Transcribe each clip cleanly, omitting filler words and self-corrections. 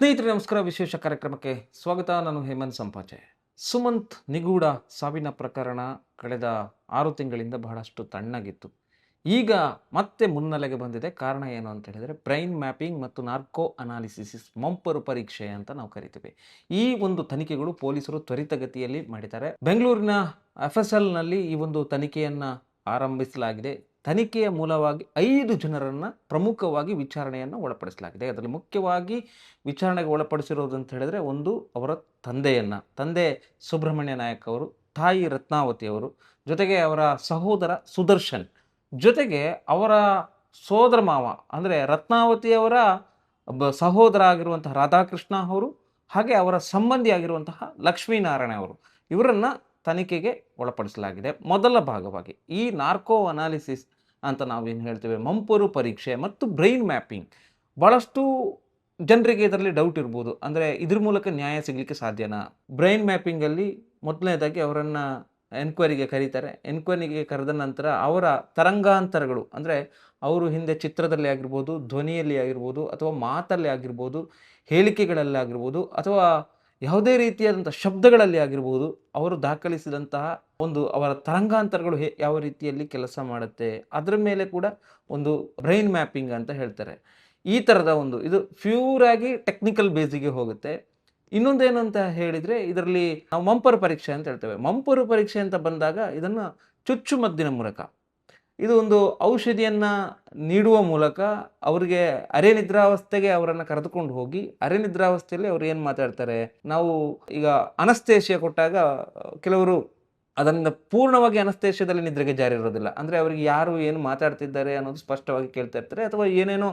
ಸ್ನೇಹಿತರೆ ನಮಸ್ಕಾರ. ವಿಶೇಷ ಕಾರ್ಯಕ್ರಮಕ್ಕೆ ಸ್ವಾಗತ. ನಾನು ಹೇಮಂತ್ ಸಂಪಾಜೆ. ಸುಮಂತ್ ನಿಗೂಢ ಸಾವಿನ ಪ್ರಕರಣ ಕಳೆದ 6 ತಿಂಗಳಿಂದ ಬಹಳಷ್ಟು ತಣ್ಣಗಿತ್ತು. ಈಗ ಮತ್ತೆ ಮುನ್ನೆಲೆಗೆ ಬಂದಿದೆ. ಕಾರಣ ಏನು ಅಂತ ಹೇಳಿದರೆ ಬ್ರೈನ್ ಮ್ಯಾಪಿಂಗ್ ಮತ್ತು ನಾರ್ಕೋ ಅನಾಲಿಸಿಸ್ ಮಂಪರು ಪರೀಕ್ಷೆ ಅಂತ ನಾವು ಕರಿತೀವಿ. ಈ ಒಂದು ತನಿಖೆಗಳು ಪೊಲೀಸರು ತ್ವರಿತಗತಿಯಲ್ಲಿ ಮಾಡಿದ್ದಾರೆ. ಬೆಂಗಳೂರಿನ FSLನಲ್ಲಿ ಈ ಒಂದು ತನಿಖೆಯನ್ನು ಆರಂಭಿಸಲಾಗಿದೆ. ತನಿಖೆಯ ಮೂಲವಾಗಿ 5 ಜನರನ್ನು ಪ್ರಮುಖವಾಗಿ ವಿಚಾರಣೆಯನ್ನು ಒಳಪಡಿಸಲಾಗಿದೆ. ಅದರಲ್ಲಿ ಮುಖ್ಯವಾಗಿ ವಿಚಾರಣೆಗೆ ಒಳಪಡಿಸಿರೋದು ಅಂತ ಹೇಳಿದರೆ, ಒಂದು ಅವರ ತಂದೆ ಸುಬ್ರಹ್ಮಣ್ಯ ನಾಯಕ್ ಅವರು, ತಾಯಿ ರತ್ನಾವತಿ ಅವರು, ಜೊತೆಗೆ ಅವರ ಸಹೋದರ ಸುದರ್ಶನ್, ಜೊತೆಗೆ ಅವರ ಸೋದರ ಮಾವ ಅಂದರೆ ರತ್ನಾವತಿಯವರ ಸಹೋದರ ಆಗಿರುವಂತಹ ರಾಧಾಕೃಷ್ಣ ಅವರು, ಹಾಗೆ ಅವರ ಸಂಬಂಧಿ ಆಗಿರುವಂತಹ ಲಕ್ಷ್ಮೀನಾರಾಯಣ ಅವರು, ಇವರನ್ನು ತನಿಖೆಗೆ ಒಳಪಡಿಸಲಾಗಿದೆ. ಮೊದಲ ಭಾಗವಾಗಿ ಈ ನಾರ್ಕೋ ಅನಾಲಿಸಿಸ್ ಅಂತ ನಾವೇನು ಹೇಳ್ತೇವೆ, ಮಂಪರು ಪರೀಕ್ಷೆ ಮತ್ತು ಬ್ರೈನ್ ಮ್ಯಾಪಿಂಗ್. ಭಾಳಷ್ಟು ಜನರಿಗೆ ಇದರಲ್ಲಿ ಡೌಟ್ ಇರ್ಬೋದು, ಅಂದರೆ ಇದ್ರ ಮೂಲಕ ನ್ಯಾಯ ಸಿಗಲಿಕ್ಕೆ ಸಾಧ್ಯನಾ? ಬ್ರೈನ್ ಮ್ಯಾಪಿಂಗಲ್ಲಿ ಮೊದಲನೇದಾಗಿ ಅವರನ್ನು ಎನ್ಕ್ವೈರಿಗೆ ಕರೀತಾರೆ. ಎನ್ಕ್ವೈರಿಗೆ ಕರೆದ ನಂತರ ಅವರ ತರಂಗಾಂತರಗಳು, ಅಂದರೆ ಅವರು ಹಿಂದೆ ಚಿತ್ರದಲ್ಲಿ ಆಗಿರ್ಬೋದು, ಧ್ವನಿಯಲ್ಲಿ ಆಗಿರ್ಬೋದು, ಅಥವಾ ಮಾತಲ್ಲಿ ಆಗಿರ್ಬೋದು, ಹೇಳಿಕೆಗಳಲ್ಲಿ ಆಗಿರ್ಬೋದು, ಅಥವಾ ಯಾವುದೇ ರೀತಿಯಾದಂಥ ಶಬ್ದಗಳಲ್ಲಿ ಆಗಿರ್ಬೋದು, ಅವರು ದಾಖಲಿಸಿದಂತಹ ಒಂದು ಅವರ ತರಂಗಾಂತರಗಳು ಯಾವ ರೀತಿಯಲ್ಲಿ ಕೆಲಸ ಮಾಡುತ್ತೆ, ಅದರ ಮೇಲೆ ಕೂಡ ಒಂದು ಬ್ರೈನ್ ಮ್ಯಾಪಿಂಗ್ ಅಂತ ಹೇಳ್ತಾರೆ. ಈ ಥರದ ಒಂದು ಇದು ಪ್ಯೂರಾಗಿ ಟೆಕ್ನಿಕಲ್ ಬೇಸಿಗೆ ಹೋಗುತ್ತೆ. ಇನ್ನೊಂದೇನು ಅಂತ ಹೇಳಿದರೆ, ಇದರಲ್ಲಿ ನಾವು ಮಂಪರು ಪರೀಕ್ಷೆ ಅಂತ ಹೇಳ್ತೇವೆ. ಮಂಪರು ಪರೀಕ್ಷೆ ಅಂತ ಬಂದಾಗ ಇದನ್ನು ಚುಚ್ಚುಮದ್ದಿನ ಮೂಲಕ, ಇದು ಒಂದು ಔಷಧಿಯನ್ನು ನೀಡುವ ಮೂಲಕ ಅವರಿಗೆ ಅರೆನಿದ್ರಾವಸ್ಥೆಗೆ ಅವರನ್ನು ಕರೆದುಕೊಂಡು ಹೋಗಿ, ಅರೆನಿದ್ರಾವಸ್ಥೆಯಲ್ಲಿ ಅವರು ಏನು ಮಾತಾಡ್ತಾರೆ, ನಾವು ಈಗ ಅನಸ್ತೇಶಿಯ ಕೊಟ್ಟಾಗ ಕೆಲವರು ಅದರಿಂದ ಪೂರ್ಣವಾಗಿ ಅನಸ್ತೇಶಿಯದಲ್ಲಿ ನಿದ್ರೆಗೆ ಜಾರಿ ಇರೋದಿಲ್ಲ. ಅಂದರೆ ಅವರಿಗೆ ಯಾರು ಏನು ಮಾತಾಡ್ತಿದ್ದಾರೆ ಅನ್ನೋದು ಸ್ಪಷ್ಟವಾಗಿ ಕೇಳ್ತಾ ಇರ್ತಾರೆ, ಅಥವಾ ಏನೇನೋ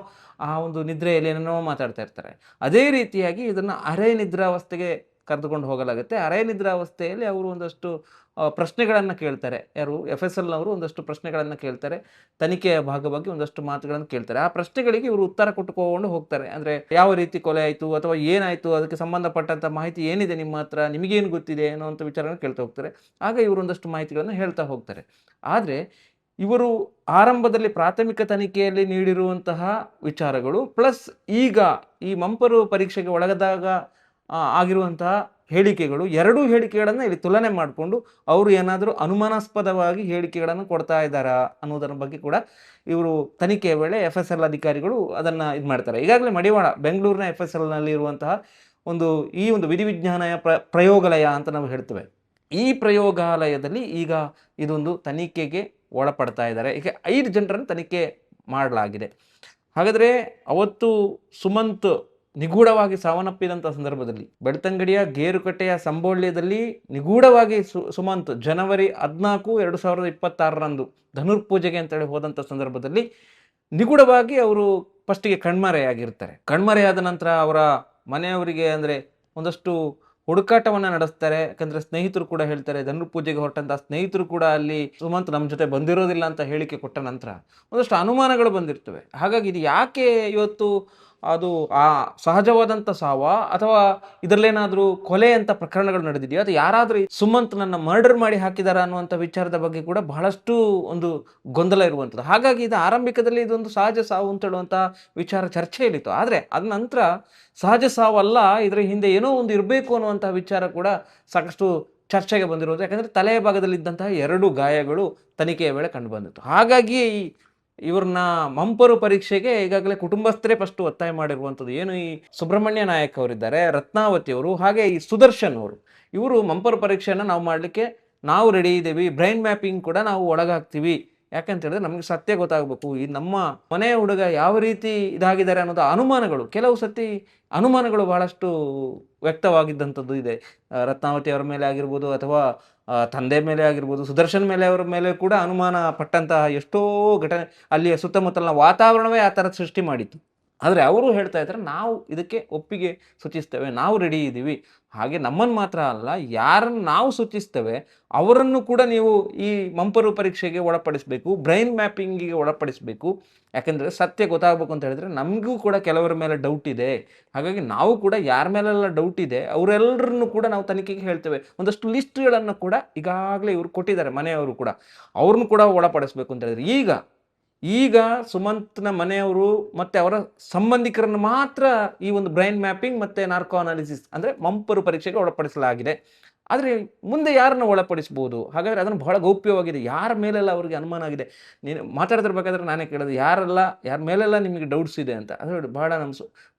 ಆ ಒಂದು ನಿದ್ರೆಯಲ್ಲಿ ಏನೇನೋ ಮಾತಾಡ್ತಾ ಇರ್ತಾರೆ. ಅದೇ ರೀತಿಯಾಗಿ ಇದನ್ನು ಅರೆ ನಿದ್ರಾವಸ್ಥೆಗೆ ಕರೆದುಕೊಂಡು ಹೋಗಲಾಗುತ್ತೆ. ಅರೆ ನಿದ್ರಾವಸ್ಥೆಯಲ್ಲಿ ಅವರು ಒಂದಷ್ಟು ಪ್ರಶ್ನೆಗಳನ್ನು ಕೇಳ್ತಾರೆ. ಯಾರು FSLನವರು ಒಂದಷ್ಟು ಪ್ರಶ್ನೆಗಳನ್ನು ಕೇಳ್ತಾರೆ. ತನಿಖೆಯ ಭಾಗವಾಗಿ ಒಂದಷ್ಟು ಮಾತುಗಳನ್ನು ಕೇಳ್ತಾರೆ. ಆ ಪ್ರಶ್ನೆಗಳಿಗೆ ಇವರು ಉತ್ತರ ಕೊಟ್ಟುಕೊಂಡು ಹೋಗ್ತಾರೆ. ಅಂದರೆ ಯಾವ ರೀತಿ ಕೊಲೆ ಆಯಿತು, ಅಥವಾ ಏನಾಯಿತು, ಅದಕ್ಕೆ ಸಂಬಂಧಪಟ್ಟಂಥ ಮಾಹಿತಿ ಏನಿದೆ ನಿಮ್ಮ ಹತ್ರ, ನಿಮಗೇನು ಗೊತ್ತಿದೆ ಅನ್ನೋವಂಥ ವಿಚಾರಗಳನ್ನು ಕೇಳ್ತಾ ಹೋಗ್ತಾರೆ. ಆಗ ಇವರು ಒಂದಷ್ಟು ಮಾಹಿತಿಗಳನ್ನು ಹೇಳ್ತಾ ಹೋಗ್ತಾರೆ. ಆದರೆ ಇವರು ಆರಂಭದಲ್ಲಿ ಪ್ರಾಥಮಿಕ ತನಿಖೆಯಲ್ಲಿ ನೀಡಿರುವಂತಹ ವಿಚಾರಗಳು ಪ್ಲಸ್ ಈಗ ಈ ಮಂಪರು ಪರೀಕ್ಷೆಗೆ ಒಳಗದಾಗ ಆಗಿರುವಂತಹ ಹೇಳಿಕೆಗಳು, ಎರಡೂ ಹೇಳಿಕೆಗಳನ್ನು ಇಲ್ಲಿ ತುಲನೆ ಮಾಡಿಕೊಂಡು ಅವರು ಏನಾದರೂ ಅನುಮಾನಾಸ್ಪದವಾಗಿ ಹೇಳಿಕೆಗಳನ್ನು ಕೊಡ್ತಾ ಇದ್ದಾರಾ ಅನ್ನೋದರ ಬಗ್ಗೆ ಕೂಡ ಇವರು ತನಿಖೆಯ ವೇಳೆ FSL ಅಧಿಕಾರಿಗಳು ಅದನ್ನು ಇದು ಮಾಡ್ತಾರೆ. ಈಗಾಗಲೇ ಮಡಿವಾಳ ಬೆಂಗಳೂರಿನ FSLನಲ್ಲಿ ಇರುವಂತಹ ಈ ಒಂದು ವಿಧಿವಿಜ್ಞಾನ ಪ್ರಯೋಗಾಲಯ ಅಂತ ನಾವು ಹೇಳ್ತೇವೆ. ಈ ಪ್ರಯೋಗಾಲಯದಲ್ಲಿ ಈಗ ಇದೊಂದು ತನಿಖೆಗೆ ಒಳಪಡ್ತಾ ಇದ್ದಾರೆ. ಈಗ 5 ಜನರನ್ನು ತನಿಖೆ ಮಾಡಲಾಗಿದೆ. ಹಾಗಾದರೆ ಅವತ್ತು ಸುಮಂತ್ ನಿಗೂಢವಾಗಿ ಸಾವನ್ನಪ್ಪಿದಂಥ ಸಂದರ್ಭದಲ್ಲಿ ಬೆಳ್ತಂಗಡಿಯ ಗೇರುಕಟ್ಟೆಯ ಸಂಬೋಳ್ಯದಲ್ಲಿ ನಿಗೂಢವಾಗಿ ಸುಮಂತ್ ಜನವರಿ 14, 2026ರಂದು ಧನುರ್ಪೂಜೆಗೆ ಅಂತೇಳಿ ಹೋದಂಥ ಸಂದರ್ಭದಲ್ಲಿ ನಿಗೂಢವಾಗಿ ಅವರು ಫಸ್ಟಿಗೆ ಕಣ್ಮರೆಯಾಗಿರ್ತಾರೆ. ಕಣ್ಮರೆಯಾದ ನಂತರ ಅವರ ಮನೆಯವರಿಗೆ ಅಂದರೆ ಒಂದಷ್ಟು ಹುಡುಕಾಟವನ್ನು ನಡೆಸ್ತಾರೆ. ಯಾಕಂದರೆ ಸ್ನೇಹಿತರು ಕೂಡ ಹೇಳ್ತಾರೆ, ಧನುರ್ಪೂಜೆಗೆ ಹೊರಟಂಥ ಸ್ನೇಹಿತರು ಕೂಡ ಅಲ್ಲಿ ಸುಮಂತ್ ನಮ್ಮ ಜೊತೆ ಬಂದಿರೋದಿಲ್ಲ ಅಂತ ಹೇಳಿಕೆ ಕೊಟ್ಟ ನಂತರ ಒಂದಷ್ಟು ಅನುಮಾನಗಳು ಬಂದಿರ್ತವೆ. ಹಾಗಾಗಿ ಇದು ಯಾಕೆ ಇವತ್ತು ಅದು ಆ ಸಹಜವಾದಂಥ ಸಾವ, ಅಥವಾ ಇದರಲ್ಲೇನಾದರೂ ಕೊಲೆ ಅಂತ ಪ್ರಕರಣಗಳು ನಡೆದಿದೆಯಾ, ಅದು ಯಾರಾದರೂ ಸುಮಂತ್ನನ್ನು ಮರ್ಡರ್ ಮಾಡಿ ಹಾಕಿದಾರ ಅನ್ನುವಂಥ ವಿಚಾರದ ಬಗ್ಗೆ ಕೂಡ ಬಹಳಷ್ಟು ಒಂದು ಗೊಂದಲ ಇರುವಂಥದ್ದು. ಹಾಗಾಗಿ ಇದು ಆರಂಭಿಕದಲ್ಲಿ ಇದೊಂದು ಸಹಜ ಸಾವು ಅಂತ ಹೇಳುವಂಥ ವಿಚಾರ ಚರ್ಚೆಯಲ್ಲಿತ್ತು. ಆದರೆ ಅದ ನಂತರ ಸಹಜ ಸಾವಲ್ಲ, ಇದರ ಹಿಂದೆ ಏನೋ ಒಂದು ಇರಬೇಕು ಅನ್ನುವಂಥ ವಿಚಾರ ಕೂಡ ಸಾಕಷ್ಟು ಚರ್ಚೆಗೆ ಬಂದಿರೋದು. ಯಾಕಂದರೆ ತಲೆಯ ಭಾಗದಲ್ಲಿದ್ದಂತಹ 2 ಗಾಯಗಳು ತನಿಖೆಯ ವೇಳೆ ಕಂಡು ಬಂದಿತ್ತು. ಹಾಗಾಗಿ ಇವ್ರನ್ನ ಮಂಪರು ಪರೀಕ್ಷೆಗೆ ಈಗಾಗಲೇ ಕುಟುಂಬಸ್ಥರೇ ಫಸ್ಟ್ ಒತ್ತಾಯ ಮಾಡಿರುವಂಥದ್ದು. ಏನು ಈ ಸುಬ್ರಹ್ಮಣ್ಯ ನಾಯಕ್ ಅವರಿದ್ದಾರೆ, ರತ್ನಾವತಿ ಅವರು, ಹಾಗೆ ಈ ಸುದರ್ಶನ್ ಅವರು, ಇವರು ಮಂಪರು ಪರೀಕ್ಷೆಯನ್ನು ನಾವು ಮಾಡಲಿಕ್ಕೆ ನಾವು ರೆಡಿ ಇದ್ದೀವಿ, ಬ್ರೈನ್ ಮ್ಯಾಪಿಂಗ್ ಕೂಡ ನಾವು ಒಳಗಾಗ್ತೀವಿ. ಯಾಕಂತ ಹೇಳಿದ್ರೆ ನಮಗೆ ಸತ್ಯ ಗೊತ್ತಾಗಬೇಕು, ಈ ನಮ್ಮ ಮನೆಯ ಹುಡುಗ ಯಾವ ರೀತಿ ಇದಾಗಿದ್ದಾರೆ ಅನ್ನೋದು ಅನುಮಾನಗಳು, ಕೆಲವು ಸತಿ ಅನುಮಾನಗಳು ಬಹಳಷ್ಟು ವ್ಯಕ್ತವಾಗಿದ್ದಂಥದ್ದು ಇದೆ. ರತ್ನಾವತಿ ಅವರ ಮೇಲೆ ಆಗಿರ್ಬೋದು, ಅಥವಾ ತಂದೆ ಮೇಲೆ ಆಗಿರ್ಬೋದು, ಸುದರ್ಶನ್ ಮೇಲೆ ಅವರ ಮೇಲೆ ಕೂಡ ಅನುಮಾನ ಪಟ್ಟಂತಹ ಎಷ್ಟೋ ಘಟನೆ ಅಲ್ಲಿಯ ಸುತ್ತಮುತ್ತಲಿನ ವಾತಾವರಣವೇ ಆ ಥರ ಸೃಷ್ಟಿ ಮಾಡಿತ್ತು. ಆದರೆ ಅವರು ಹೇಳ್ತಾ ಇದ್ದಾರೆ, ನಾವು ಇದಕ್ಕೆ ಒಪ್ಪಿಗೆ ಸೂಚಿಸ್ತೇವೆ, ನಾವು ರೆಡಿ ಇದ್ದೀವಿ. ಹಾಗೆ ನಮ್ಮನ್ನು ಮಾತ್ರ ಅಲ್ಲ, ಯಾರನ್ನು ನಾವು ಸೂಚಿಸ್ತೇವೆ ಅವರನ್ನು ಕೂಡ ನೀವು ಈ ಮಂಪರು ಪರೀಕ್ಷೆಗೆ ಒಳಪಡಿಸಬೇಕು, ಬ್ರೈನ್ ಮ್ಯಾಪಿಂಗಿಗೆ ಒಳಪಡಿಸಬೇಕು. ಯಾಕೆಂದರೆ ಸತ್ಯ ಗೊತ್ತಾಗಬೇಕು ಅಂತ ಹೇಳಿದ್ರೆ ನಮಗೂ ಕೂಡ ಕೆಲವರ ಮೇಲೆ ಡೌಟ್ ಇದೆ. ಹಾಗಾಗಿ ನಾವು ಕೂಡ ಯಾರ ಮೇಲೆಲ್ಲ ಡೌಟ್ ಇದೆ ಅವರೆಲ್ಲರನ್ನು ಕೂಡ ನಾವು ತನಿಖೆಗೆ ಹೇಳ್ತೇವೆ. ಒಂದಷ್ಟು ಲಿಸ್ಟ್ಗಳನ್ನು ಕೂಡ ಈಗಾಗಲೇ ಇವರು ಕೊಟ್ಟಿದ್ದಾರೆ, ಮನೆಯವರು ಕೂಡ, ಅವ್ರನ್ನು ಕೂಡ ಒಳಪಡಿಸ್ಬೇಕು ಅಂತ ಹೇಳಿದ್ರೆ. ಈಗ ಈಗ ಸುಮಂತ್ನ ಮನೆಯವರು ಮತ್ತೆ ಅವರ ಸಂಬಂಧಿಕರನ್ನು ಮಾತ್ರ ಈ ಒಂದು ಬ್ರೈನ್ ಮ್ಯಾಪಿಂಗ್ ಮತ್ತೆ ನಾರ್ಕೋ ಅನಾಲಿಸಿಸ್ ಅಂದ್ರೆ ಮಂಪರು ಪರೀಕ್ಷೆಗೆ ಒಳಪಡಿಸಲಾಗಿದೆ. ಆದರೆ ಮುಂದೆ ಯಾರನ್ನ ಒಳಪಡಿಸಬಹುದು? ಹಾಗಾದ್ರೆ ಅದನ್ನು ಬಹಳ ಗೌಪ್ಯವಾಗಿದೆ. ಯಾರ ಮೇಲೆಲ್ಲ ಅವರಿಗೆ ಅನುಮಾನ ಆಗಿದೆ? ನೀನು ಮಾತಾಡ್ತಿರ್ಬೇಕಾದ್ರೆ ನಾನೇ ಕೇಳೋದು, ಯಾರ ಮೇಲೆಲ್ಲ ನಿಮಗೆ ಡೌಟ್ಸ್ ಇದೆ ಅಂತ. ಅದು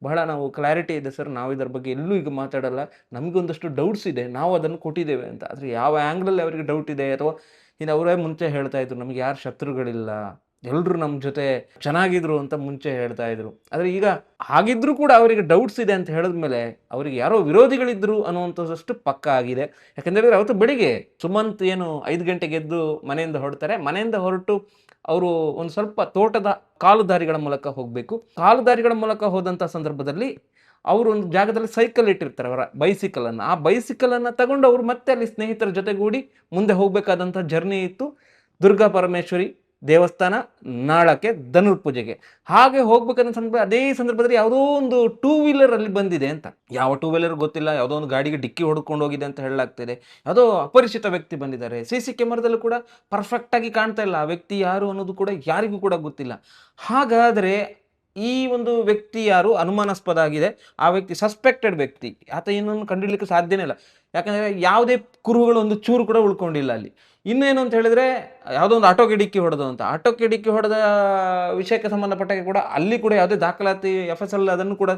ಬಹಳ ನಾವು ಕ್ಲಾರಿಟಿ ಇದೆ ಸರ್, ನಾವು ಇದರ ಬಗ್ಗೆ ಎಲ್ಲೂ ಈಗ ಮಾತಾಡಲ್ಲ. ನಮಗೊಂದಷ್ಟು ಡೌಟ್ಸ್ ಇದೆ, ನಾವು ಅದನ್ನು ಕೊಟ್ಟಿದ್ದೇವೆ ಅಂತ. ಆದರೆ ಯಾವ ಆ್ಯಂಗಲಲ್ಲಿ ಅವರಿಗೆ ಡೌಟ್ ಇದೆ, ಅಥವಾ ಇನ್ನು ಅವರೇ ಮುಂಚೆ ಹೇಳ್ತಾ ಇದ್ರು, ನಮ್ಗೆ ಯಾರು ಶತ್ರುಗಳಿಲ್ಲ, ಎಲ್ಲರೂ ನಮ್ಮ ಜೊತೆ ಚೆನ್ನಾಗಿದ್ರು ಅಂತ ಮುಂಚೆ ಹೇಳ್ತಾ ಇದ್ರು. ಆದರೆ ಈಗ ಹಾಗಿದ್ರೂ ಕೂಡ ಅವರಿಗೆ ಡೌಟ್ಸ್ ಇದೆ ಅಂತ ಹೇಳಿದ್ಮೇಲೆ ಅವರಿಗೆ ಯಾರೋ ವಿರೋಧಿಗಳಿದ್ರು ಅನ್ನುವಂಥದ್ದಷ್ಟು ಪಕ್ಕ ಆಗಿದೆ. ಯಾಕಂದರೆ ಅವತ್ತು ಬೆಳಿಗ್ಗೆ ಸುಮಂತ್ ಏನು 5 ಗಂಟೆಗೆ ಎದ್ದು ಮನೆಯಿಂದ ಹೊರಡ್ತಾರೆ. ಮನೆಯಿಂದ ಹೊರಟು ಅವರು ಒಂದು ಸ್ವಲ್ಪ ತೋಟದ ಕಾಲುದಾರಿಗಳ ಮೂಲಕ ಹೋಗಬೇಕು. ಕಾಲುದಾರಿಗಳ ಮೂಲಕ ಹೋದಂಥ ಸಂದರ್ಭದಲ್ಲಿ ಅವರು ಒಂದು ಜಾಗದಲ್ಲಿ ಸೈಕಲ್ ಇಟ್ಟಿರ್ತಾರೆ, ಅವರ ಬೈಸಿಕಲನ್ನು. ಆ ಬೈಸಿಕಲನ್ನು ತಗೊಂಡು ಅವರು ಮತ್ತೆ ಅಲ್ಲಿ ಸ್ನೇಹಿತರ ಜೊತೆಗೂಡಿ ಮುಂದೆ ಹೋಗಬೇಕಾದಂಥ ಜರ್ನಿ ಇತ್ತು. ದುರ್ಗಾ ಪರಮೇಶ್ವರಿ ದೇವಸ್ಥಾನ, ನಾಳಕ್ಕೆ, ಧನುರ್ ಪೂಜೆಗೆ. ಹಾಗೆ ಹೋಗ್ಬೇಕನ್ನೋ ಅದೇ ಸಂದರ್ಭದಲ್ಲಿ ಯಾವುದೋ ಒಂದು ಟೂ ವೀಲರ್ ಅಲ್ಲಿ ಬಂದಿದೆ ಅಂತ. ಯಾವ ಟೂ ವೀಲರ್ ಗೊತ್ತಿಲ್ಲ, ಯಾವುದೋ ಒಂದು ಗಾಡಿಗೆ ಡಿಕ್ಕಿ ಹೊಡ್ಕೊಂಡು ಹೋಗಿದೆ ಅಂತ ಹೇಳಲಾಗ್ತಿದೆ. ಯಾವುದೋ ಅಪರಿಚಿತ ವ್ಯಕ್ತಿ ಬಂದಿದ್ದಾರೆ. CC ಕ್ಯಾಮರಾದಲ್ಲೂ ಕೂಡ ಪರ್ಫೆಕ್ಟ್ ಆಗಿ ಕಾಣ್ತಾ ಇಲ್ಲ ಆ ವ್ಯಕ್ತಿ ಯಾರು ಅನ್ನೋದು ಕೂಡ ಯಾರಿಗೂ ಕೂಡ ಗೊತ್ತಿಲ್ಲ. ಹಾಗಾದರೆ ಈ ಒಂದು ವ್ಯಕ್ತಿ ಯಾರು ಅನುಮಾನಾಸ್ಪದ ಆಗಿದೆ. ಆ ವ್ಯಕ್ತಿ ಸಸ್ಪೆಕ್ಟೆಡ್ ವ್ಯಕ್ತಿ. ಆತ ಏನನ್ನು ಕಂಡುಹಿಡಲಿಕ್ಕೆ ಸಾಧ್ಯನೇ ಇಲ್ಲ. ಯಾಕಂದರೆ ಯಾವುದೇ ಕುರುಹುಗಳು ಒಂದು ಚೂರು ಕೂಡ ಉಳ್ಕೊಂಡಿಲ್ಲ ಅಲ್ಲಿ. ಇನ್ನೇನು ಅಂತ ಹೇಳಿದ್ರೆ, ಯಾವುದೋ ಒಂದು ಆಟೋಗೆ ಡಿಕ್ಕಿ ಹೊಡೆದು ಅಂತ. ಆಟೋಕ್ಕೆ ಡಿಕ್ಕಿ ಹೊಡೆದ ವಿಷಯಕ್ಕೆ ಸಂಬಂಧಪಟ್ಟಾಗೆ ಕೂಡ ಅಲ್ಲಿ ಕೂಡ ಯಾವುದೇ ದಾಖಲಾತಿ FSL ಅದನ್ನು ಕೂಡ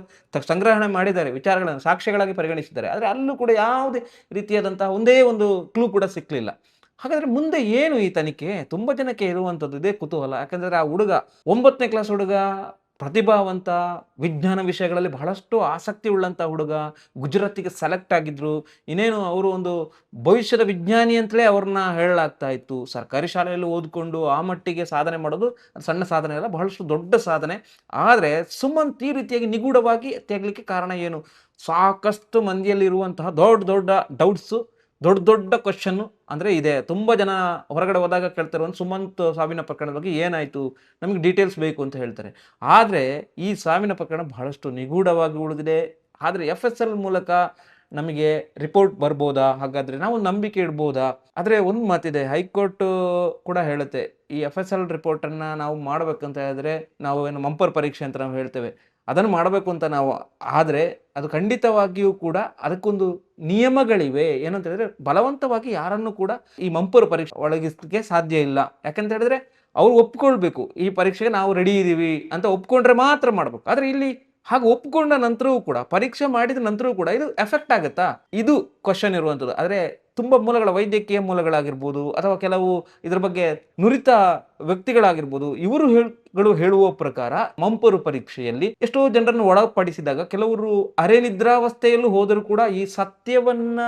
ಸಂಗ್ರಹಣೆ ಮಾಡಿದ್ದಾರೆ, ವಿಚಾರಗಳನ್ನು ಸಾಕ್ಷ್ಯಗಳಾಗಿ ಪರಿಗಣಿಸಿದ್ದಾರೆ. ಆದರೆ ಅಲ್ಲೂ ಕೂಡ ಯಾವುದೇ ರೀತಿಯಾದಂತಹ ಒಂದೇ ಒಂದು ಕ್ಲೂ ಕೂಡ ಸಿಕ್ಕಲಿಲ್ಲ. ಹಾಗಾದ್ರೆ ಮುಂದೆ ಏನು ಈ ತನಿಖೆ? ತುಂಬ ಜನಕ್ಕೆ ಇರುವಂಥದ್ದು ಇದೇ ಕುತೂಹಲ. ಯಾಕಂದರೆ ಆ ಹುಡುಗ 9ನೇ ಕ್ಲಾಸ್ ಹುಡುಗ, ಪ್ರತಿಭಾವಂತ, ವಿಜ್ಞಾನ ವಿಷಯಗಳಲ್ಲಿ ಬಹಳಷ್ಟು ಆಸಕ್ತಿ ಉಳ್ಳಂಥ ಹುಡುಗ, ಗುಜರಾತಿಗೆ ಸೆಲೆಕ್ಟ್ ಆಗಿದ್ರು. ಇನ್ನೇನು ಅವರು ಒಂದು ಭವಿಷ್ಯದ ವಿಜ್ಞಾನಿ ಅಂತಲೇ ಅವ್ರನ್ನ ಹೇಳಲಾಗ್ತಾ ಇತ್ತು. ಸರ್ಕಾರಿ ಶಾಲೆಯಲ್ಲಿ ಓದ್ಕೊಂಡು ಆ ಮಟ್ಟಿಗೆ ಸಾಧನೆ ಮಾಡೋದು ಸಣ್ಣ ಸಾಧನೆ ಅಲ್ಲ, ಬಹಳಷ್ಟು ದೊಡ್ಡ ಸಾಧನೆ. ಆದರೆ ಸುಮಂತ್ ಈ ರೀತಿಯಾಗಿ ನಿಗೂಢವಾಗಿ ತೆಗಲಿಕ್ಕೆ ಕಾರಣ ಏನು? ಸಾಕಷ್ಟು ಮಂದಿಯಲ್ಲಿ ಇರುವಂತಹ ದೊಡ್ಡ ದೊಡ್ಡ ಡೌಟ್ಸು, ದೊಡ್ಡ ದೊಡ್ಡ ಕ್ವಶನ್ನು ಅಂದರೆ ಇದೆ. ತುಂಬ ಜನ ಹೊರಗಡೆ ಹೋದಾಗ ಕೇಳ್ತಾರೆ, ಒಂದು ಸುಮಂತ್ ಸಾವಿನ ಪ್ರಕರಣದ ಬಗ್ಗೆ ಏನಾಯಿತು, ನಮಗೆ ಡೀಟೇಲ್ಸ್ ಬೇಕು ಅಂತ ಹೇಳ್ತಾರೆ. ಆದರೆ ಈ ಸಾವಿನ ಪ್ರಕರಣ ಬಹಳಷ್ಟು ನಿಗೂಢವಾಗಿ ಉಳಿದಿದೆ. ಆದರೆ FSL ಮೂಲಕ ನಮಗೆ ರಿಪೋರ್ಟ್ ಬರ್ಬೋದಾ? ಹಾಗಾದರೆ ನಾವು ನಂಬಿಕೆ ಇಡ್ಬೋದಾ? ಆದರೆ ಒಂದು ಮಾತಿದೆ, ಹೈಕೋರ್ಟ್ ಕೂಡ ಹೇಳುತ್ತೆ, ಈ FSL ರಿಪೋರ್ಟನ್ನು ನಾವು ಮಾಡಬೇಕಂತ ಹೇಳಿದ್ರೆ, ನಾವು ಏನು ಮಂಪರ್ ಪರೀಕ್ಷೆ ಅಂತ ನಾವು ಹೇಳ್ತೇವೆ, ಅದನ್ನು ಮಾಡಬೇಕು ಅಂತ ನಾವು. ಆದರೆ ಅದು ಖಂಡಿತವಾಗಿಯೂ ಕೂಡ ಅದಕ್ಕೊಂದು ನಿಯಮಗಳಿವೆ. ಏನಂತ ಹೇಳಿದ್ರೆ, ಬಲವಂತವಾಗಿ ಯಾರನ್ನು ಕೂಡ ಈ ಮಂಪರು ಪರೀಕ್ಷೆ ಒಳಗಿಸ್ಲಿಕ್ಕೆ ಸಾಧ್ಯ ಇಲ್ಲ. ಯಾಕಂತ ಹೇಳಿದ್ರೆ ಅವ್ರು ಒಪ್ಕೊಳ್ಬೇಕು, ಈ ಪರೀಕ್ಷೆಗೆ ನಾವು ರೆಡಿ ಇದ್ದೀವಿ ಅಂತ ಒಪ್ಕೊಂಡ್ರೆ ಮಾತ್ರ ಮಾಡಬೇಕು. ಆದರೆ ಇಲ್ಲಿ ಹಾಗೆ ಒಪ್ಕೊಂಡ ನಂತರವೂ ಕೂಡ, ಪರೀಕ್ಷೆ ಮಾಡಿದ ನಂತರವೂ ಕೂಡ ಇದು ಎಫೆಕ್ಟ್ ಆಗುತ್ತಾ? ಇದು ಕ್ವಶನ್ ಇರುವಂಥದ್ದು. ಆದರೆ ತುಂಬ ಮೂಲಗಳ, ವೈದ್ಯಕೀಯ ಮೂಲಗಳಾಗಿರ್ಬೋದು ಅಥವಾ ಕೆಲವು ಇದರ ಬಗ್ಗೆ ನುರಿತ ವ್ಯಕ್ತಿಗಳಾಗಿರ್ಬೋದು, ಇವರು ಹೇಳುವ ಪ್ರಕಾರ ಮಂಪರು ಪರೀಕ್ಷೆಯಲ್ಲಿ ಎಷ್ಟೋ ಜನರನ್ನು ಒಳಪಡಿಸಿದಾಗ ಕೆಲವರು ಅರೆ ನಿದ್ರಾವಸ್ಥೆಯಲ್ಲೂ ಹೋದರೂ ಕೂಡ ಈ ಸತ್ಯವನ್ನ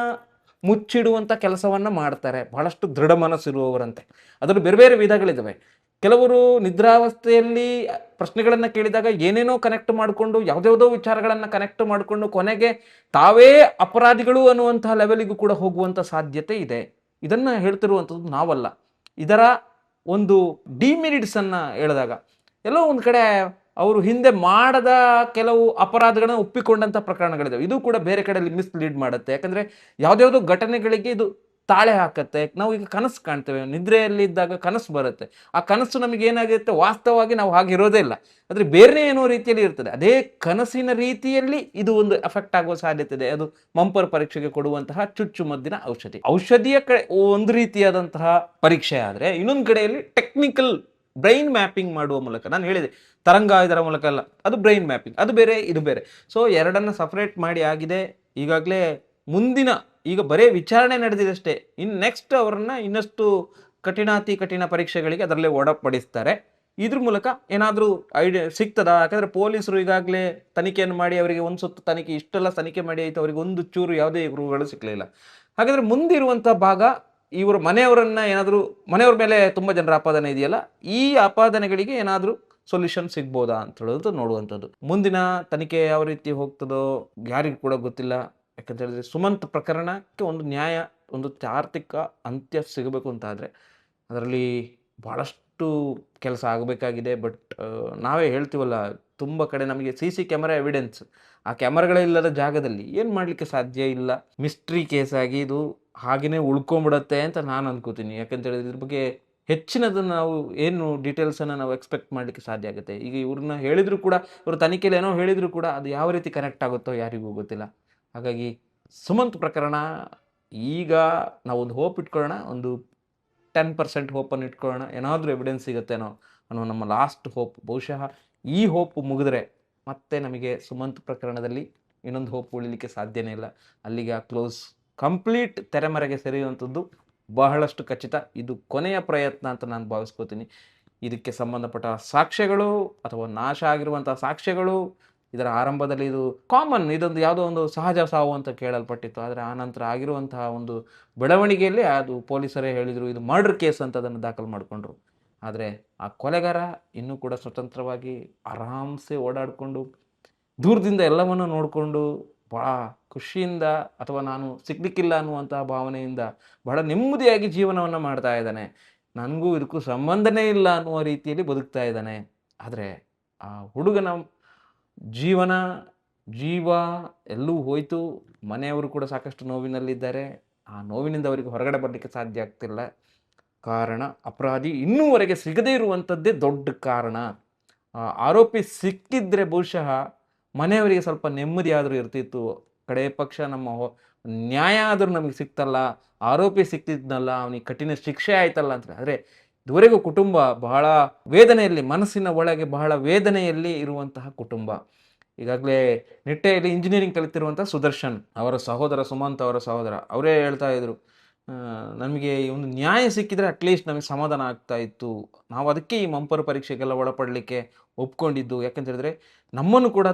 ಮುಚ್ಚಿಡುವಂಥ ಕೆಲಸವನ್ನ ಮಾಡ್ತಾರೆ. ಬಹಳಷ್ಟು ದೃಢ ಮನಸ್ಸಿರುವವರಂತೆ. ಅದರಲ್ಲಿ ಬೇರೆ ಬೇರೆ ವಿಧಗಳಿದ್ದಾವೆ. ಕೆಲವರು ನಿದ್ರಾವಸ್ಥೆಯಲ್ಲಿ ಪ್ರಶ್ನೆಗಳನ್ನು ಕೇಳಿದಾಗ ಏನೇನೋ ಕನೆಕ್ಟ್ ಮಾಡಿಕೊಂಡು, ಯಾವುದ್ಯಾವುದೋ ವಿಚಾರಗಳನ್ನು ಕನೆಕ್ಟ್ ಮಾಡಿಕೊಂಡು ಕೊನೆಗೆ ತಾವೇ ಅಪರಾಧಿಗಳು ಅನ್ನುವಂತಹ ಲೆವೆಲಿಗೂ ಕೂಡ ಹೋಗುವಂಥ ಸಾಧ್ಯತೆ ಇದೆ. ಇದನ್ನು ಹೇಳ್ತಿರುವಂಥದ್ದು ನಾವಲ್ಲ. ಇದರ ಒಂದು ಡಿಮೆರಿಟ್ಸನ್ನು ಹೇಳಿದಾಗ ಎಲ್ಲೋ ಒಂದು ಕಡೆ ಅವರು ಹಿಂದೆ ಮಾಡದ ಕೆಲವು ಅಪರಾಧಗಳನ್ನ ಒಪ್ಪಿಕೊಂಡಂಥ ಪ್ರಕರಣಗಳಿದ್ದಾವೆ. ಇದು ಕೂಡ ಬೇರೆ ಕಡೆಯಲ್ಲಿ ಮಿಸ್ಲೀಡ್ ಮಾಡುತ್ತೆ. ಯಾಕಂದರೆ ಯಾವುದ್ಯಾವುದೋ ಘಟನೆಗಳಿಗೆ ಇದು ತಾಳೆ ಹಾಕತ್ತೆ. ನಾವು ಈಗ ಕನಸು ಕಾಣ್ತೇವೆ, ನಿದ್ರೆಯಲ್ಲಿ ಇದ್ದಾಗ ಕನಸು ಬರುತ್ತೆ. ಆ ಕನಸು ನಮಗೆ ಏನಾಗಿರುತ್ತೆ, ವಾಸ್ತವವಾಗಿ ನಾವು ಹಾಗಿರೋದೇ ಇಲ್ಲ, ಆದರೆ ಬೇರೆ ಏನೋ ರೀತಿಯಲ್ಲಿ ಇರ್ತದೆ. ಅದೇ ಕನಸಿನ ರೀತಿಯಲ್ಲಿ ಇದು ಒಂದು ಎಫೆಕ್ಟ್ ಆಗುವ ಸಾಧ್ಯತೆ ಇದೆ. ಅದು ಮಂಪರ್ ಪರೀಕ್ಷೆಗೆ ಕೊಡುವಂತಹ ಚುಚ್ಚುಮದ್ದಿನ ಔಷಧಿಯ ಒಂದು ರೀತಿಯಾದಂತಹ ಪರೀಕ್ಷೆ. ಆದರೆ ಇನ್ನೊಂದು ಕಡೆಯಲ್ಲಿ ಟೆಕ್ನಿಕಲ್ ಬ್ರೈನ್ ಮ್ಯಾಪಿಂಗ್ ಮಾಡುವ ಮೂಲಕ, ನಾನು ಹೇಳಿದೆ ತರಂಗ ಇದರ ಮೂಲಕ ಅಲ್ಲ, ಅದು ಬ್ರೈನ್ ಮ್ಯಾಪಿಂಗ್, ಅದು ಬೇರೆ ಇದು ಬೇರೆ. ಸೊ ಎರಡನ್ನು ಸಪ್ರೇಟ್ ಮಾಡಿ ಆಗಿದೆ. ಈಗಾಗಲೇ ಮುಂದಿನ, ಈಗ ಬರೀ ವಿಚಾರಣೆ ನಡೆದಿದಷ್ಟೇ, ಇನ್ನು ನೆಕ್ಸ್ಟ್ ಅವರನ್ನ ಇನ್ನಷ್ಟು ಕಠಿಣ ಪರೀಕ್ಷೆಗಳಿಗೆ ಅದರಲ್ಲೇ ಒಳಪಡಿಸ್ತಾರೆ. ಇದ್ರ ಮೂಲಕ ಏನಾದರೂ ಐಡಿಯಾ ಸಿಗ್ತದಾ? ಯಾಕಂದರೆ ಪೊಲೀಸರು ಈಗಾಗಲೇ ತನಿಖೆಯನ್ನು ಮಾಡಿ, ಅವರಿಗೆ ಒಂದು ಸುತ್ತು ತನಿಖೆ, ಇಷ್ಟೆಲ್ಲ ತನಿಖೆ ಮಾಡಿ ಆಯಿತು, ಅವರಿಗೆ ಒಂದು ಚೂರು ಯಾವುದೇ ಗುರುಗಳು ಸಿಕ್ಕಲಿಲ್ಲ. ಹಾಗಾದರೆ ಮುಂದಿರುವಂಥ ಭಾಗ, ಇವರು ಮನೆಯವ್ರ ಮೇಲೆ ತುಂಬ ಜನರ ಆಪಾದನೆ ಇದೆಯಲ್ಲ, ಈ ಆಪಾದನೆಗಳಿಗೆ ಏನಾದರೂ ಸೊಲ್ಯೂಷನ್ ಸಿಗ್ಬೋದಾ ಅಂತ ಹೇಳೋದು ನೋಡುವಂಥದ್ದು. ಮುಂದಿನ ತನಿಖೆ ಯಾವ ರೀತಿ ಹೋಗ್ತದೋ ಯಾರಿಗೂ ಕೂಡ ಗೊತ್ತಿಲ್ಲ. ಯಾಕಂತ ಹೇಳಿದ್ರೆ ಸುಮಂತ್ ಪ್ರಕರಣಕ್ಕೆ ಒಂದು ನ್ಯಾಯ, ಒಂದು ತಾರ್ಕಿಕ ಅಂತ್ಯ ಸಿಗಬೇಕು ಅಂತ ಆದರೆ ಅದರಲ್ಲಿ ಭಾಳಷ್ಟು ಕೆಲಸ ಆಗಬೇಕಾಗಿದೆ. ಬಟ್ ನಾವೇ ಹೇಳ್ತೀವಲ್ಲ, ತುಂಬ ಕಡೆ ನಮಗೆ CC ಕ್ಯಾಮರಾ ಎವಿಡೆನ್ಸ್, ಆ ಕ್ಯಾಮರಾಗಳೇ ಇಲ್ಲದ ಜಾಗದಲ್ಲಿ ಏನು ಮಾಡಲಿಕ್ಕೆ ಸಾಧ್ಯ ಇಲ್ಲ. ಮಿಸ್ಟ್ರಿ ಕೇಸ್ ಆಗಿ ಇದು ಹಾಗೆಯೇ ಉಳ್ಕೊಂಬಿಡತ್ತೆ ಅಂತ ನಾನು ಅನ್ಕೋತೀನಿ. ಯಾಕಂತ ಹೇಳಿದ್ರೆ ಇದ್ರ ಬಗ್ಗೆ ಹೆಚ್ಚಿನದನ್ನು ನಾವು ಏನು ಡೀಟೇಲ್ಸನ್ನು ನಾವು ಎಕ್ಸ್ಪೆಕ್ಟ್ ಮಾಡಲಿಕ್ಕೆ ಸಾಧ್ಯ ಆಗುತ್ತೆ. ಈಗ ಇವ್ರನ್ನ ಹೇಳಿದರೂ ಕೂಡ, ಇವರು ತನಿಖೆಯಲ್ಲಿ ಏನೋ ಹೇಳಿದರೂ ಕೂಡ ಅದು ಯಾವ ರೀತಿ ಕನೆಕ್ಟ್ ಆಗುತ್ತೋ ಯಾರಿಗೂ ಗೊತ್ತಿಲ್ಲ. ಹಾಗಾಗಿ ಸುಮಂತ್ ಪ್ರಕರಣ ಈಗ ನಾವೊಂದು ಹೋಪ್ ಇಟ್ಕೊಳ್ಳೋಣ, ಒಂದು 10% ಹೋಪನ್ನು ಇಟ್ಕೊಳ್ಳೋಣ, ಏನಾದರೂ ಎವಿಡೆನ್ಸ್ ಸಿಗುತ್ತೇನೋ ಅನ್ನೋ ನಮ್ಮ ಲಾಸ್ಟ್ ಹೋಪ್. ಬಹುಶಃ ಈ ಹೋಪ್ ಮುಗಿದ್ರೆ ಮತ್ತೆ ನಮಗೆ ಸುಮಂತ್ ಪ್ರಕರಣದಲ್ಲಿ ಇನ್ನೊಂದು ಹೋಪ್ ಉಳಿಲಿಕ್ಕೆ ಸಾಧ್ಯನೇ ಇಲ್ಲ. ಅಲ್ಲಿಗೆ ಕ್ಲೋಸ್ ಕಂಪ್ಲೀಟ್ ತೆರೆಮರೆಗೆ ಸರಿಯುವಂಥದ್ದು ಬಹಳಷ್ಟು ಖಚಿತ. ಇದು ಕೊನೆಯ ಪ್ರಯತ್ನ ಅಂತ ನಾನು ಭಾವಿಸ್ಕೋತೀನಿ. ಇದಕ್ಕೆ ಸಂಬಂಧಪಟ್ಟ ಸಾಕ್ಷ್ಯಗಳು ಅಥವಾ ನಾಶ ಆಗಿರುವಂಥ ಸಾಕ್ಷ್ಯಗಳು, ಇದರ ಆರಂಭದಲ್ಲಿ ಇದು ಕಾಮನ್, ಇದೊಂದು ಯಾವುದೋ ಒಂದು ಸಹಜ ಸಾವು ಅಂತ ಕೇಳಲ್ಪಟ್ಟಿತ್ತು. ಆದರೆ ಆನಂತರ ಆಗಿರುವಂತಹ ಒಂದು ಬೆಳವಣಿಗೆಯಲ್ಲಿ ಅದು ಪೊಲೀಸರೇ ಹೇಳಿದರು ಇದು ಮರ್ಡರ್ ಕೇಸ್ ಅಂತ ಅದನ್ನು ದಾಖಲು ಮಾಡಿಕೊಂಡ್ರು. ಆದರೆ ಆ ಕೊಲೆಗಾರ ಇನ್ನೂ ಕೂಡ ಸ್ವತಂತ್ರವಾಗಿ ಆರಾಮ್ಸೆ ಓಡಾಡಿಕೊಂಡು ದೂರದಿಂದ ಎಲ್ಲವನ್ನು ನೋಡಿಕೊಂಡು ಭಾಳ ಖುಷಿಯಿಂದ, ಅಥವಾ ನಾನು ಸಿಗ್ಲಿಕ್ಕಿಲ್ಲ ಅನ್ನುವಂತಹ ಭಾವನೆಯಿಂದ ಬಹಳ ನೆಮ್ಮದಿಯಾಗಿ ಜೀವನವನ್ನು ಮಾಡ್ತಾ ಇದ್ದಾನೆ. ನನಗೂ ಇದಕ್ಕೂ ಸಂಬಂಧನೇ ಇಲ್ಲ ಅನ್ನುವ ರೀತಿಯಲ್ಲಿ ಬದುಕ್ತಾ ಇದ್ದಾನೆ. ಆದರೆ ಆ ಹುಡುಗನ ಜೀವ ಎಲ್ಲೂ ಹೋಯಿತು. ಮನೆಯವರು ಕೂಡ ಸಾಕಷ್ಟು ನೋವಿನಲ್ಲಿದ್ದಾರೆ. ಆ ನೋವಿನಿಂದ ಅವರಿಗೆ ಹೊರಗಡೆ ಬರಲಿಕ್ಕೆ ಸಾಧ್ಯ ಆಗ್ತಿಲ್ಲ. ಕಾರಣ ಅಪರಾಧಿ ಇನ್ನೂವರೆಗೆ ಸಿಗದೇ ಇರುವಂಥದ್ದೇ ದೊಡ್ಡ ಕಾರಣ. ಆರೋಪಿ ಸಿಕ್ಕಿದ್ರೆ ಬಹುಶಃ ಮನೆಯವರಿಗೆ ಸ್ವಲ್ಪ ನೆಮ್ಮದಿ ಆದರೂ ಇರ್ತಿತ್ತು. ಕಡೆ ಪಕ್ಷ ನಮ್ಮ ನ್ಯಾಯ ಆದರೂ ನಮಗೆ ಸಿಕ್ತಲ್ಲ, ಆರೋಪಿ ಸಿಕ್ತಿದ್ನಲ್ಲ, ಅವನಿಗೆ ಕಠಿಣ ಶಿಕ್ಷೆ ಆಯ್ತಲ್ಲ ಅಂತ. ಆದರೆ ಇದುವರೆಗೂ ಕುಟುಂಬ ಬಹಳ ವೇದನೆಯಲ್ಲಿ, ಮನಸ್ಸಿನ ಒಳಗೆ ಬಹಳ ವೇದನೆಯಲ್ಲಿ ಇರುವಂತಹ ಕುಟುಂಬ. ಈಗಾಗಲೇ ನಿಟ್ಟೆಯಲ್ಲಿ ಇಂಜಿನಿಯರಿಂಗ್ ಕಲಿತಿರುವಂಥ ಸುದರ್ಶನ್ ಅವರ ಸಹೋದರ, ಸುಮಂತ್ ಅವರ ಸಹೋದರ, ಅವರೇ ಹೇಳ್ತಾ ಇದ್ರು, ನಮಗೆ ಒಂದು ನ್ಯಾಯ ಸಿಕ್ಕಿದ್ರೆ ಅಟ್ಲೀಸ್ಟ್ ನಮಗೆ ಸಮಾಧಾನ ಆಗ್ತಾ ಇತ್ತು. ನಾವು ಅದಕ್ಕೆ ಈ ಮಂಪರು ಪರೀಕ್ಷೆಗೆಲ್ಲ ಒಳಪಡಲಿಕ್ಕೆ ಒಪ್ಕೊಂಡಿದ್ದು. ಯಾಕಂತ ಹೇಳಿದ್ರೆ ನಮ್ಮನ್ನು ಕೂಡ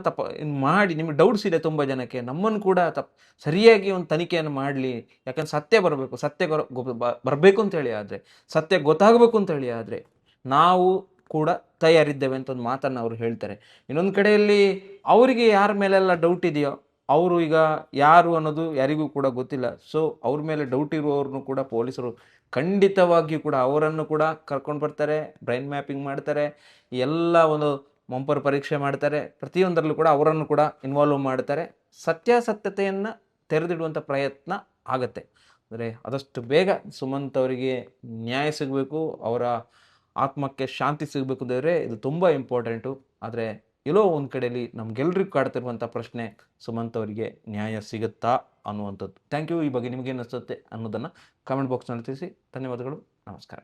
ಮಾಡಿ, ನಿಮಗೆ ಡೌಟ್ಸ್ ಇದೆ ತುಂಬ ಜನಕ್ಕೆ, ನಮ್ಮನ್ನು ಕೂಡ ಸರಿಯಾಗಿ ಒಂದು ತನಿಖೆಯನ್ನು ಮಾಡಲಿ. ಯಾಕಂದ್ರೆ ಸತ್ಯ ಬರಬೇಕು, ಬರಬೇಕು ಅಂತೇಳಿ, ಆದರೆ ಸತ್ಯ ಗೊತ್ತಾಗಬೇಕು ಅಂತೇಳಿ ಆದರೆ ನಾವು ಕೂಡ ತಯಾರಿದ್ದೇವೆ ಅಂತ ಒಂದು ಮಾತನ್ನು ಅವರು ಹೇಳ್ತಾರೆ. ಇನ್ನೊಂದು ಕಡೆಯಲ್ಲಿ ಅವರಿಗೆ ಯಾರ ಮೇಲೆಲ್ಲ ಡೌಟ್ ಇದೆಯೋ ಅವರು ಈಗ ಯಾರು ಅನ್ನೋದು ಯಾರಿಗೂ ಕೂಡ ಗೊತ್ತಿಲ್ಲ. ಸೊ ಅವ್ರ ಮೇಲೆ ಡೌಟ್ ಇರುವವ್ರನ್ನೂ ಕೂಡ ಪೊಲೀಸರು ಖಂಡಿತವಾಗಿಯೂ ಕೂಡ ಅವರನ್ನು ಕೂಡ ಕರ್ಕೊಂಡು ಬರ್ತಾರೆ, ಬ್ರೈನ್ ಮ್ಯಾಪಿಂಗ್ ಮಾಡ್ತಾರೆ, ಎಲ್ಲ ಒಂದು ಮಂಪರ್ ಪರೀಕ್ಷೆ ಮಾಡ್ತಾರೆ. ಪ್ರತಿಯೊಂದರಲ್ಲೂ ಕೂಡ ಅವರನ್ನು ಕೂಡ ಇನ್ವಾಲ್ವ್ ಮಾಡ್ತಾರೆ. ಸತ್ಯಾಸತ್ಯತೆಯನ್ನು ತೆರೆದಿಡುವಂಥ ಪ್ರಯತ್ನ ಆಗತ್ತೆ. ಅಂದರೆ ಆದಷ್ಟು ಬೇಗ ಸುಮಂತ್ ಅವರಿಗೆ ನ್ಯಾಯ ಸಿಗಬೇಕು, ಅವರ ಆತ್ಮಕ್ಕೆ ಶಾಂತಿ ಸಿಗಬೇಕು ಅಂದರೆ ಇದು ತುಂಬ ಇಂಪಾರ್ಟೆಂಟು. ಆದರೆ ಎಲ್ಲೋ ಒಂದು ಕಡೆಯಲ್ಲಿ ನಮಗೆಲ್ರಿಗೂ ಕಾಡ್ತಿರುವಂಥ ಪ್ರಶ್ನೆ, ಸುಮಂತ್ ಅವರಿಗೆ ನ್ಯಾಯ ಸಿಗುತ್ತಾ ಅನ್ನುವಂಥದ್ದು. Thank you. ಈ ಬಗ್ಗೆ ನಿಮಗೇನು ಅನಿಸುತ್ತೆ ಅನ್ನೋದನ್ನು ಕಾಮೆಂಟ್ ಬಾಕ್ಸ್ನಲ್ಲಿ ತಿಳಿಸಿ. ಧನ್ಯವಾದಗಳು. ನಮಸ್ಕಾರ.